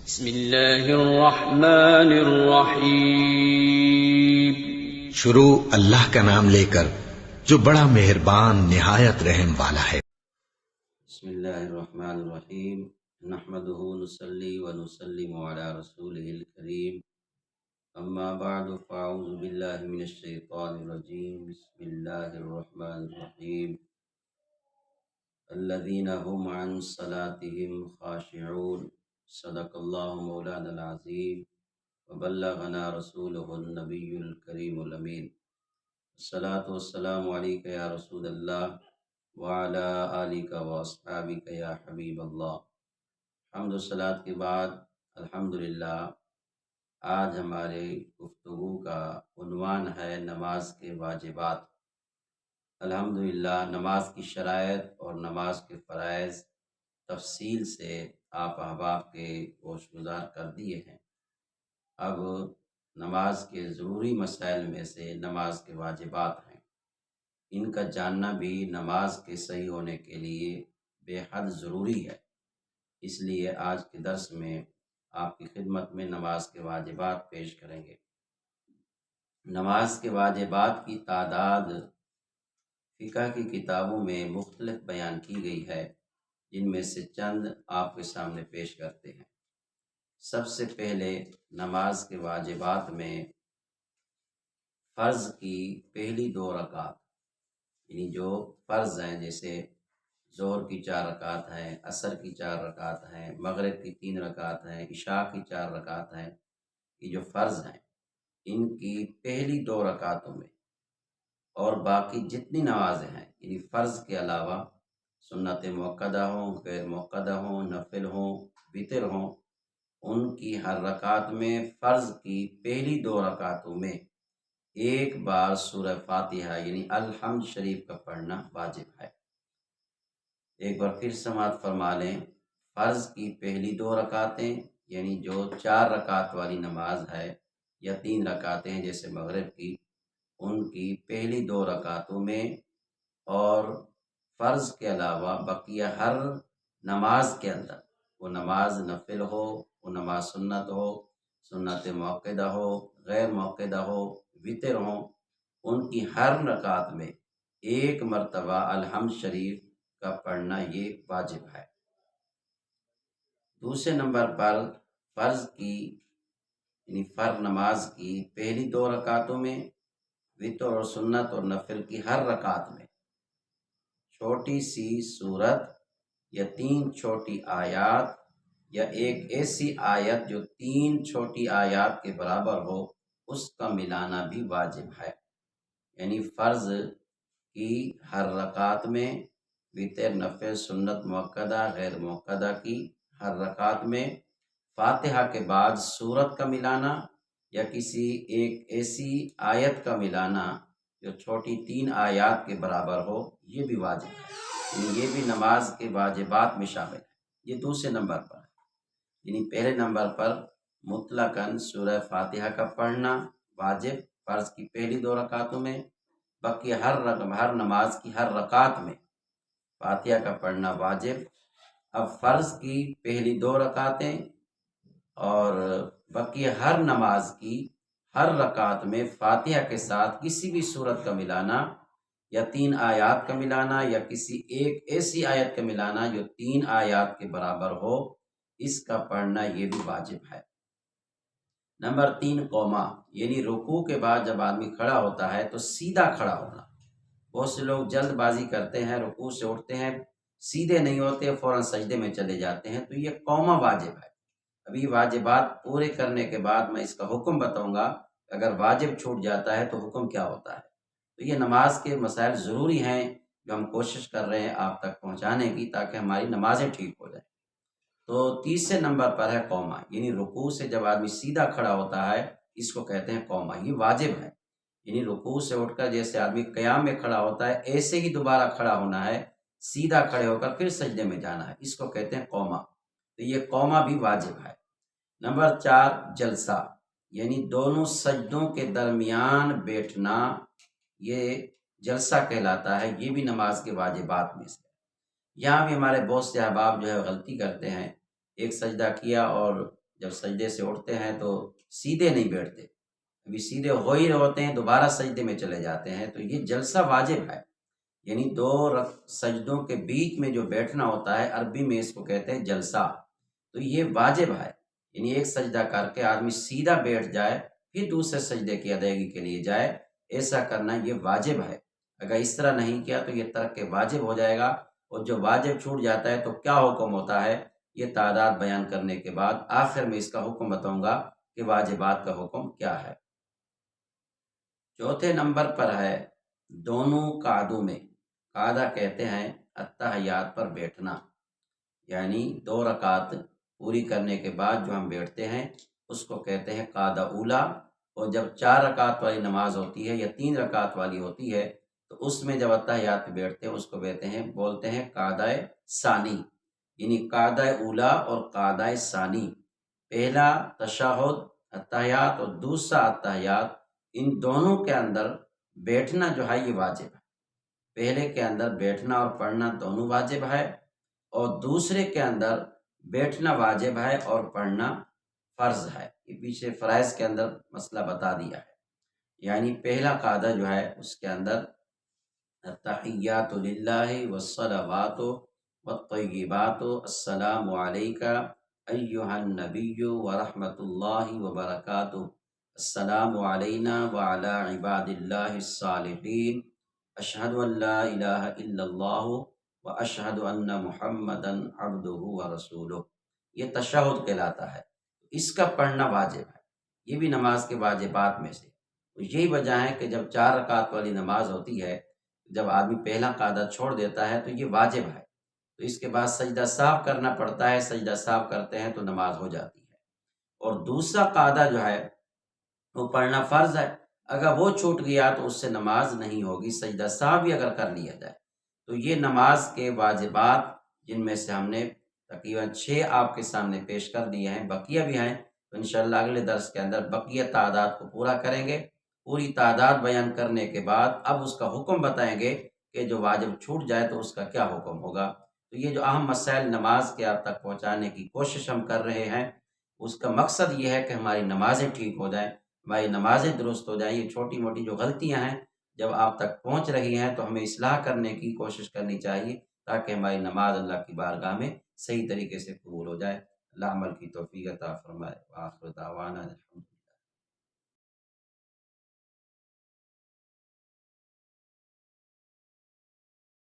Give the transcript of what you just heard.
بسم اللہ الرحمن الرحیم۔ شروع اللہ کا نام لے کر جو بڑا مہربان نہایت رحم والا ہے۔ بسم اللہ الرحمن الرحیم، نحمده نصلی ونسلم علی رسولہ الکریم، اما بعد فاعوذ باللہ من الشیطان الرجیم، بسم اللہ الرحمن الرحیم، الذین هم عن صلاتهم خاشعون، صدق اللہ مولانا العظیم وبلغنا رسولہ النبی الکریم الامین، الصلاۃ والسلام علیک یا رسول اللہ وعلی آلک واصحابک یا حبیب اللہ۔ حمد و صلات کے بعد الحمدللہ آج ہمارے گفتگو کا عنوان ہے نماز کے واجبات۔ الحمدللہ نماز کی شرائط اور نماز کے فرائض تفصیل سے آپ احباب کے گوشگزار کر دیے ہیں۔ اب نماز کے ضروری مسائل میں سے نماز کے واجبات ہیں، ان کا جاننا بھی نماز کے صحیح ہونے کے لیے بے حد ضروری ہے۔ اس لیے آج کے درس میں آپ کی خدمت میں نماز کے واجبات پیش کریں گے۔ نماز کے واجبات کی تعداد فقہ کی کتابوں میں مختلف بیان کی گئی ہے، جن میں سے چند آپ کے سامنے پیش کرتے ہیں۔ سب سے پہلے نماز کے واجبات میں فرض کی پہلی 2 رکعت، یعنی جو فرض ہیں جیسے ظہر کی 4 رکعت ہیں، عصر کی 4 رکعت ہیں، مغرب کی 3 رکعت ہیں، عشاء کی 4 رکعت ہیں، یہ جو فرض ہیں ان کی پہلی 2 رکعتوں میں اور باقی جتنی نمازیں ہیں، یعنی فرض کے علاوہ سنت موقدہ ہوں، غیر موقدہ ہوں، نفل ہوں، وتر ہوں، ان کی ہر رکعت میں فرض کی پہلی 2 رکعتوں میں ایک بار سورہ فاتحہ یعنی الحمد شریف کا پڑھنا واجب ہے۔ ایک بار پھر سماعت فرما لیں، فرض کی پہلی 2 رکعتیں یعنی جو 4 رکعت والی نماز ہے یا 3 رکعتیں جیسے مغرب کی، ان کی پہلی 2 رکعتوں میں اور فرض کے علاوہ بقیہ ہر نماز کے اندر، وہ نماز نفل ہو، وہ نماز سنت ہو، سنت موقدہ ہو، غیر موقدہ ہو، وتر ہوں، ان کی ہر رکعت میں ایک مرتبہ الحمد شریف کا پڑھنا یہ واجب ہے۔ دوسرے نمبر پر فرض کی یعنی فرض نماز کی پہلی 2 رکعتوں میں، وتر اور سنت اور نفل کی ہر رکعت میں چھوٹی سی سورت یا 3 چھوٹی آیات یا ایک ایسی آیت جو 3 چھوٹی آیات کے برابر ہو، اس کا ملانا بھی واجب ہے۔ یعنی فرض کی ہر رکعت میں، وتر، نفل، سنت موقدہ، غیر موقدہ کی ہر رکعت میں فاتحہ کے بعد سورت کا ملانا یا کسی ایک ایسی آیت کا ملانا جو چھوٹی 3 آیات کے برابر ہو، یہ بھی واجب ہے۔ یعنی یہ بھی نماز کے واجبات میں شامل ہے۔ یہ دوسرے نمبر پر ہے، یعنی پہلے نمبر پر مطلقاً سورہ فاتحہ کا پڑھنا واجب فرض کی پہلی 2 رکعتوں میں، باقی ہر نماز کی ہر رکعت میں فاتحہ کا پڑھنا واجب۔ اب فرض کی پہلی 2 رکعتیں اور باقی ہر نماز کی ہر رکعت میں فاتحہ کے ساتھ کسی بھی سورت کا ملانا یا 3 آیات کا ملانا یا کسی ایک ایسی آیت کا ملانا جو 3 آیات کے برابر ہو، اس کا پڑھنا یہ بھی واجب ہے۔ نمبر 3 قوما، یعنی رکوع کے بعد جب آدمی کھڑا ہوتا ہے تو سیدھا کھڑا ہونا۔ بہت سے لوگ جلد بازی کرتے ہیں، رکوع سے اٹھتے ہیں، سیدھے نہیں ہوتے، فوراً سجدے میں چلے جاتے ہیں، تو یہ قوما واجب ہے۔ ابھی واجبات پورے کرنے کے بعد میں اس کا حکم بتاؤں گا، اگر واجب چھوٹ جاتا ہے تو حکم کیا ہوتا ہے۔ تو یہ نماز کے مسائل ضروری ہیں جو ہم کوشش کر رہے ہیں آپ تک پہنچانے کی، تاکہ ہماری نمازیں ٹھیک ہو جائیں۔ تو تیسرے نمبر پر ہے قوما، یعنی رکوع سے جب آدمی سیدھا کھڑا ہوتا ہے اس کو کہتے ہیں قوما، یہ واجب ہے۔ یعنی رکوع سے اٹھ کر جیسے آدمی قیام میں کھڑا ہوتا ہے، ایسے ہی دوبارہ کھڑا ہونا ہے، سیدھا کھڑے ہو کر پھر سجدے میں جانا ہے، اس کو کہتے ہیں قوما۔ تو یہ قوما بھی واجب ہے۔ نمبر 4 جلسہ، یعنی دونوں سجدوں کے درمیان بیٹھنا، یہ جلسہ کہلاتا ہے، یہ بھی نماز کے واجبات میں سے ہے۔ یہاں بھی ہمارے بہت سے احباب جو ہے غلطی کرتے ہیں، ایک سجدہ کیا اور جب سجدے سے اٹھتے ہیں تو سیدھے نہیں بیٹھتے، ابھی سیدھے ہو ہی رہے ہوتے ہیں دوبارہ سجدے میں چلے جاتے ہیں، تو یہ جلسہ واجب ہے، یعنی دو سجدوں کے بیچ میں جو بیٹھنا ہوتا ہے عربی میں اس کو کہتے ہیں جلسہ، تو یہ واجب ہے، یعنی ایک سجدہ کر کے آدمی سیدھا بیٹھ جائے پھر دوسرے سجدے کی ادائیگی کے لیے جائے، ایسا کرنا یہ واجب ہے۔ اگر اس طرح نہیں کیا تو یہ ترک واجب ہو جائے گا، اور جو واجب چھوٹ جاتا ہے تو کیا حکم ہوتا ہے، یہ تعداد بیان کرنے کے بعد آخر میں اس کا حکم بتاؤں گا کہ واجبات کا حکم کیا ہے۔ چوتھے نمبر پر ہے دونوں قعدوں میں، قعدہ کہتے ہیں اتحیات پر بیٹھنا، یعنی 2 رکعت پوری کرنے کے بعد جو ہم بیٹھتے ہیں اس کو کہتے ہیں قعدہ اولا، اور جب 4 رکعت والی نماز ہوتی ہے یا 3 رکعت والی ہوتی ہے تو اس میں جب اتحیات پہ بیٹھتے ہیں اس کو بولتے ہیں قعدہ ثانی، یعنی قعدہ اولا اور قعدہ ثانی، پہلا تشہد اتحیات اور دوسرا اتحیات، ان دونوں کے اندر بیٹھنا جو ہے یہ واجب ہے، پہلے کے اندر بیٹھنا اور پڑھنا دونوں واجب ہے، اور دوسرے کے اندر بیٹھنا واجب ہے اور پڑھنا فرض ہے، یہ پیچھے فرائض کے اندر مسئلہ بتا دیا ہے، یعنی پہلا قاعدہ جو ہے اس کے اندر التحیات للہ والصلوات والطیبات السلام علیکہ ایہا النبی ورحمۃ اللہ وبرکاتہ، السلام علینا وعلی عباد اللہ الصالحین، اشہد ان لا الہ الا اللہ واشہد ان محمدا عبدہ ورسولہ، یہ تشہد کہلاتا ہے، اس کا پڑھنا واجب ہے، یہ بھی نماز کے واجبات میں سے، یہی وجہ ہے کہ جب 4 رکعت والی نماز ہوتی ہے جب آدمی پہلا قاعدہ چھوڑ دیتا ہے تو یہ واجب ہے، تو اس کے بعد سجدہ صاف کرنا پڑتا ہے، سجدہ صاف کرتے ہیں تو نماز ہو جاتی ہے، اور دوسرا قاعدہ جو ہے وہ پڑھنا فرض ہے، اگر وہ چھوٹ گیا تو اس سے نماز نہیں ہوگی، سجدہ صاف بھی اگر کر لیا جائے تو یہ نماز کے واجبات جن میں سے ہم نے تقریباً 6 آپ کے سامنے پیش کر دیے ہیں، بقیہ بھی ہیں، تو انشاءاللہ اگلے درس کے اندر بقیہ تعداد کو پورا کریں گے، پوری تعداد بیان کرنے کے بعد اب اس کا حکم بتائیں گے کہ جو واجب چھوٹ جائے تو اس کا کیا حکم ہوگا، تو یہ جو اہم مسائل نماز کے آپ تک پہنچانے کی کوشش ہم کر رہے ہیں، اس کا مقصد یہ ہے کہ ہماری نمازیں ٹھیک ہو جائیں، ہماری نمازیں درست ہو جائیں، یہ چھوٹی موٹی جو غلطیاں ہیں جب آپ تک پہنچ رہی ہیں تو ہمیں اصلاح کرنے کی کوشش کرنی چاہیے تاکہ ہماری نماز اللہ کی بارگاہ میں صحیح طریقے سے قبول ہو جائے۔ اللہ عمل کی توفیق عطا فرمائے، وآخر دعوانا الحمدللہ۔